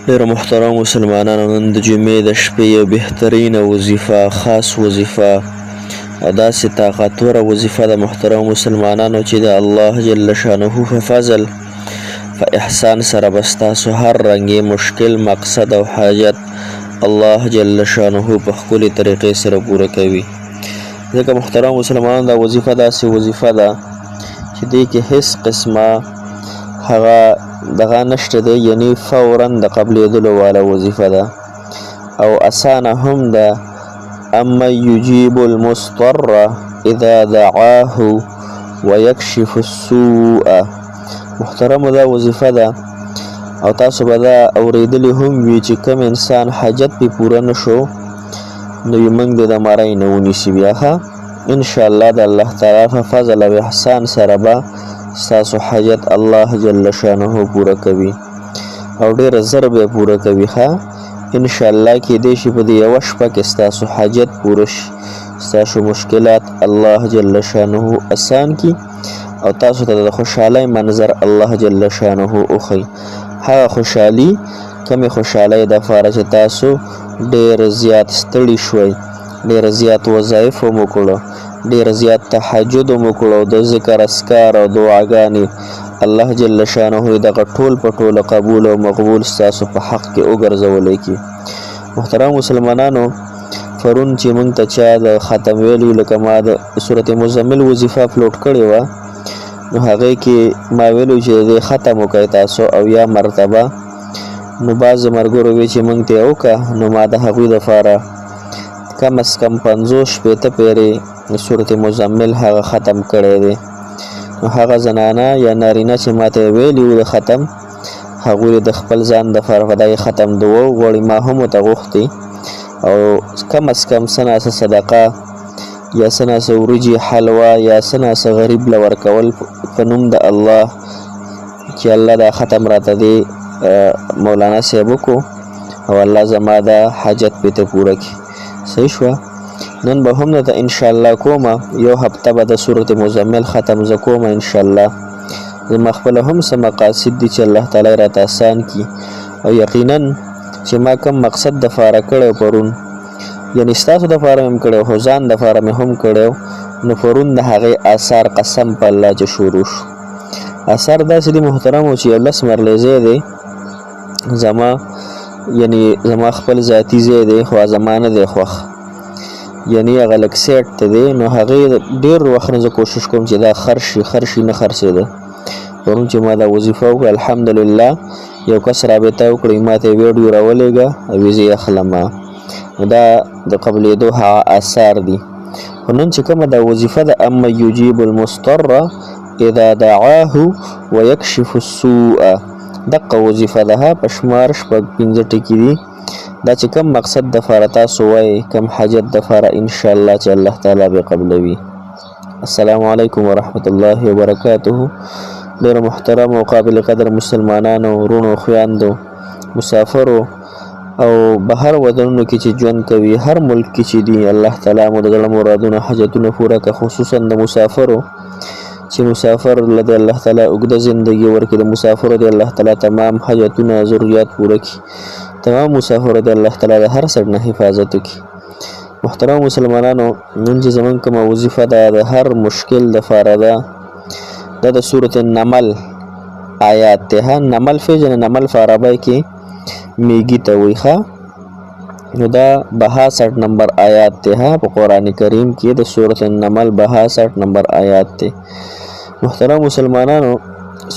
ډیرو محترم مسلمانانو، نن د جمعې د شپې یو بهترینه وظیفه، خاص وظیفه او داسې طاقتوره وظیفه د محترم مسلمانانو چې د الله جل شانه په فضل په احسان سره به ستاسو هر رنګې مشکل، مقصد او حاجت الله جل شانه په ښکلې طریقې سره پوره کوي. ځکه محترم مسلمانانو دا وظیفه داسې وظیفه ده چې دې کې هیڅ قسمه هغه دغه نشته دی، یعنی فورا د قبلېدلو والا وظیفه ده او اسانه هم ده. اما یجیب المضطر اذا دعاه ویکشف السوء. محترمو دا وظیفه ده او تاسو به دا اوریدلی هم وي چې کوم انسان حاجت پې پوره نشو نو موږ د مرۍ نه ونیسي بیا ښه انشاءالله د الله تعالی په فضل او احسان سره به ستاسو حاجت الله جل شانه پوره کوي او ډېره زر به پوره کوي ښه انشاءالله. کیدای شي په دې یوه شپه کې ستاسو حاجت پوره شي، ستاسو مشکلات الله جل شانه اسان کي او تاسو ته د خوشحالۍ منظر الله جل شانه وښي. هغه خوشحالي کمې خوشحالۍ دپاره چې تاسو ډېر زیات ستړي شوئ، ډېر زیات وظایف مو کړو، ډېر زیات تهجد مو کړو، د ذکر اذکار او دعاګانې الله جل شانه دغه ټول په ټوله قبول او مقبول ستاسو په حق کې وګرځولی کی. محترم مسلمانانو، پرون چې موږ ته چا د ختم ویلي، لکه ما د سورت مزمل وظیفه اپلوډ کړې وه، نو هغې کې ما ویلو چې د ختم وکړئ تاسو او یا مرتبه. نو بعضې ملګرو وی چې موږ ته یې وکړه، نو ما د هغوی دپاره کم از کم 50 شپېته پیرې سورت مزمل هغه ختم کړی دی. نو هغه زنانه یا نارینه چې ما ته یې ویلي وو د ختم، هغوی د خپل ځان دپاره په دغې ختم دعا وغواړي. ما هم ورته غوښتې او کم از کم څه ناڅه صدقه یا څه ناڅه وریجې حلوه یا څه ناڅه غریب له ورکول په نوم د الله چې الله دا ختم راته دی مولانا صاحب وکړو او الله زما دا حاجت پې ته پوره کړي. صحیح شوه. نن به هم درته انشاءالله کومه، یو هفته به د صورت مزمل ختم زه کومه انشاءالله. زما خپله هم څه مقاصد دي چې الله تعالی راته اسان کړي او یقینا چې ما کوم مقصد دپاره کړی پرون، یعنې ستاسو دپاره مې هم کړی خو ځان دپاره مې هم کړی، نو پرون د هغې اثار قسم په الله چې شروع شو. اثار داسې دي محترمو چې یو 10 مرلې ځای دی زما، یعنی زما خپل ذاتي ځای دی خو زما نه دی خوښ، یعنی هغه لږ سیټ ته دی. نو هغې ډېر وخت نه زه کوشش کوم چې دا خرشي نه خرڅېده. پرون چې ما دا وظیفه وکړه الحمدلله یو کس رابطه وکړئ، ما ته یې ویډیو راولېږه او یې زه یې اخلم. نو دا د قبلېدو هغه اثار دي. خو نن چې کومه دا وظیفه ده، اما یجیب المضطر اذا دعاه ویکشف السوء، دقه وظیفه ده په شمار 5 ټکي دي. دا چې کوم مقصد دپاره تاسو وایئ، کوم حاجت دپاره انشاءالله چې الله تعالی به قبلوي. السلام علیکم ورحمت الله وبرکاته. ډېر محترم او قابل قدر مسلمانانو، ورونو، خویندو، مسافرو او بهر ودانونو کې چې ژوند کوي، هر ملک کې چې دي، الله تعالی مو د زړه مرادونه حاجتونه پوره کړه. خصوصا د مسافرو چې مسافر له د الله تعالی اوږده زندګي ورکړي، د مسافرو د الله تعالی تمام حاجتونه ضرورت پوره کړي، تمام مسافرو د الله تعالی د هر څه نه حفاظت وکړي. محترم مسلمانانو، نن چې زموږ کومه وظیفه ده د هر مشکل دپاره ده، دا د سورت النمل آیات دی. نمل پیژنې؟ نمل په عربی کې میږي ته وایي ښه. نو دا 62 نمبر آیات دی په قرآن کریم کې، د سورت النمل 62 نمبر آیات دی. محترم مسلمانانو،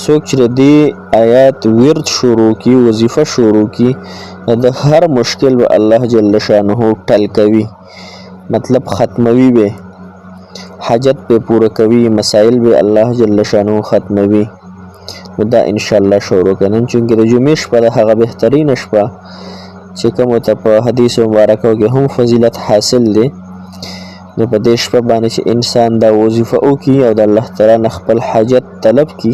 څوک چې د دې آیات ورد شروع کی، وظیفه شروع کی، د هر مشکل به الله جل شانه ټل کوي، مطلب ختموي به، حاجت به پوره کوي، مسائل به الله جل شانه ختموي. نو دا انشاءالله شروع کنن، چونکې د جمعې شپه ده، هغه بهترینه شپه چې کوم ته په حدیث مبارکو کې هم فضیلت حاصل دی. نو په دې شپه باندې چې انسان دا وظیفه وکړي او د الله تعالی نه خپل حاجت طلب کړي،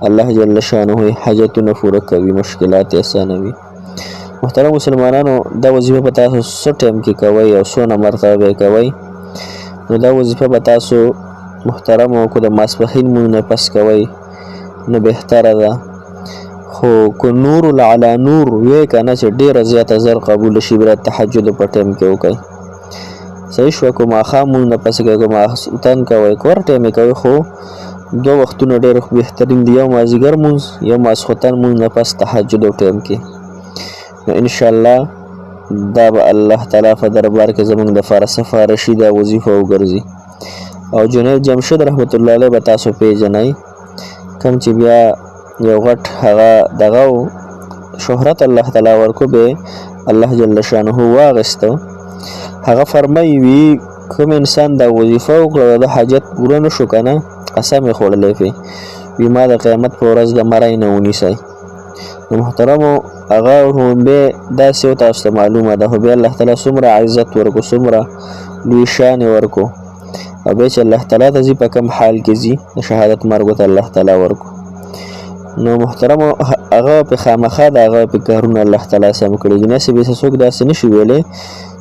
الله جل شانه حاجتونه پوره کوي، مشکلات اسانوي. محترم مسلمانانو، دا وظیفه به تاسو څه ټایم کې کوئ او څونه مرتبه به کوئ؟ نو دا وظیفه به تاسو محترمو کو د ماسپښین مونږ نه پس کوئ نو بهتره ده. خو کو نور علی نور وی کنه چې ډیره زیاته زر قبول شي بیا تهجد په ټیم کې وکړئ صحیح شو کو ماښام مونږ نه پس کې کو ماخوتن کوئ کور ټیم کوي خو دو وختونه ډېر بهترین دي یو مازدیګر مونځ یو ماسخوتن مونځ نه پس تهجد ټیم کې نو انشاءالله دا به الله تعالی په دربار کې زموږ دپاره سفارشي دا وظیفه وګرځي او جنید جمشید رحمت الله علیه به تاسو پیژنئ کوم چې بیا یو غټ هغه دغه شهرت الله تعالی ورکو به الله جل شانه واغستو هغه فرمایي وی کوم انسان دا وظیفه وکړه د حاجت پوره نشو کنه قسم خوړلې وي وی ما د قیامت په ورځ د مرای نه ونیسئ نو محترمو هغه هم به داسې او تاسو ته معلومه ده خو بیا الله تعالی څومره عزت ورکو څومره لوی شان ورکو او بیا چې الله تعالی ته ځي په کوم حال کې ځي د شهادت مرګ ته الله تعالی ورکو نو محترمو هغه په خامخا د هغه په کارونه الله تعالی سم کړي نه سي به څوک داسې نشي ویلې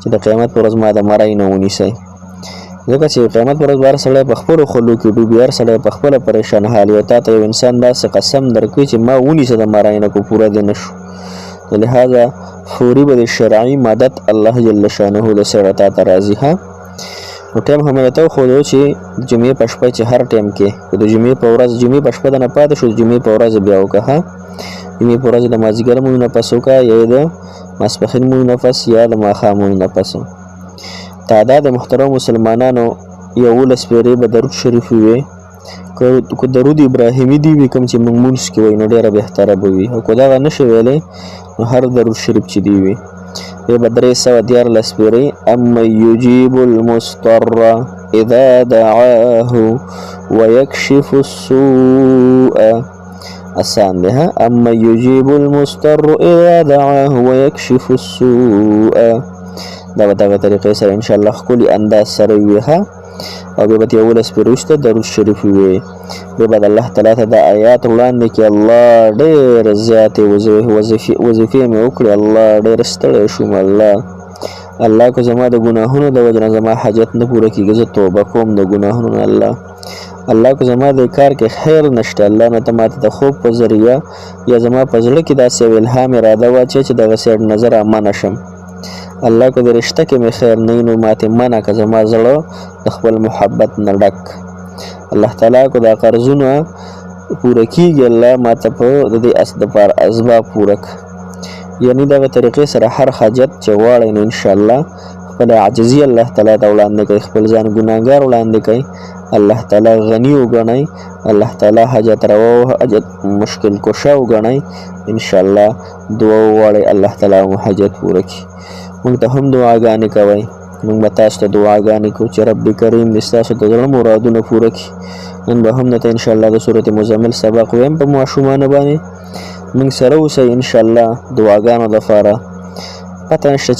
چې د قیامت پر ورځ ما د مرای نه ونیسئ ځکه چې قیامت پر ورځ بار سړی په خپلو خلو کې ډوبي هر سړی په خپله پریشان حال وي تا ته یو انسان داسې قسم درکوي چې ما ونیسه د مرای نه کو پوره دې نه شو لهذا فوري به د شرعي مدد الله جل شانه له سره تا ته راځي ها نو ټایم هم یې ته وښودو چې جمعې په شپه چې هر ټایم کې د جمعې په ورځ جمعې په شپه د نه پاتې شو جمعې په ورځ بیا وکړه ها جمعې په ورځ د مازدیګر لمونځ نه پس وکړه یا د ماسپښین لمونځ نه پس یا د ماښام لمونځ نه پس تعداد محترم مسلمانانو 11 پیرې به درود شریف وي که درود ابراهیمي دی وي کوم چې موږ مونځ کې وایو نو ډېره بهتره به وي او که دغه نشي ویلی نو هر درود شریف چې دی وي بیا به 314 پیرې اما یجیب المضطر اذا دعاه ويكشف السوء آسان دی ها اما یجیب المضطر اذا دعاه ويكشف السوء دا به دغه طریقې سره انشاءالله ښکلي انداز سره وي ها او بیا به 11 پیرې وروسته درود شریف وي بیا به د الله تعالی ته دا آیات وړاندې کړي الله ډېر زیاتې وظیفې مې وکړې الله ډېر ستړی شوم الله که زما د ګناهونو د وجې نه زما حاجت نه پوره کېږي زه توبه کوم د ګناهونو نه الله که زما د کار کې خیر نشته الله نو ته ماته د خوب په ذریعه یا زما په زړه کې داسې یو الهام اراده واچوې چې دغه سیډ نظر منع شم الله که د رشته کې مې خیر نه وي نو ماتې منع که زما زړه د خپل محبت نه ډک الله تعالی که دا قرضونه پوره کېږي الله ماته په د دې دپاره اسباب پوره کړه یعنی دغه طریقې سره هر حاجت چې غواړئ نو انشاءالله خپل عاجزي الله تعالی ته وړاندې کوئ خپل ځان ګناهګار وړاندې کوئ الله تعالی غني وګڼئ الله تعالی حاجت روا او حاجت مشکل کشه وګڼئ انشاءالله دعا وغواړئ الله تعالی مو حاجت پوره کړي موږ ته هم دعاګانې کوئ موږ به تاسو ته دعاګانې کوو چې رب کریم دې ستاسو د زړه مرادونه پوره کړي نن به هم درته انشاءالله د سورت مزمل سبق ویم په ماشومانو باندې موږ سره اوسئ انشاءالله دعاګانو دپاره پته نشته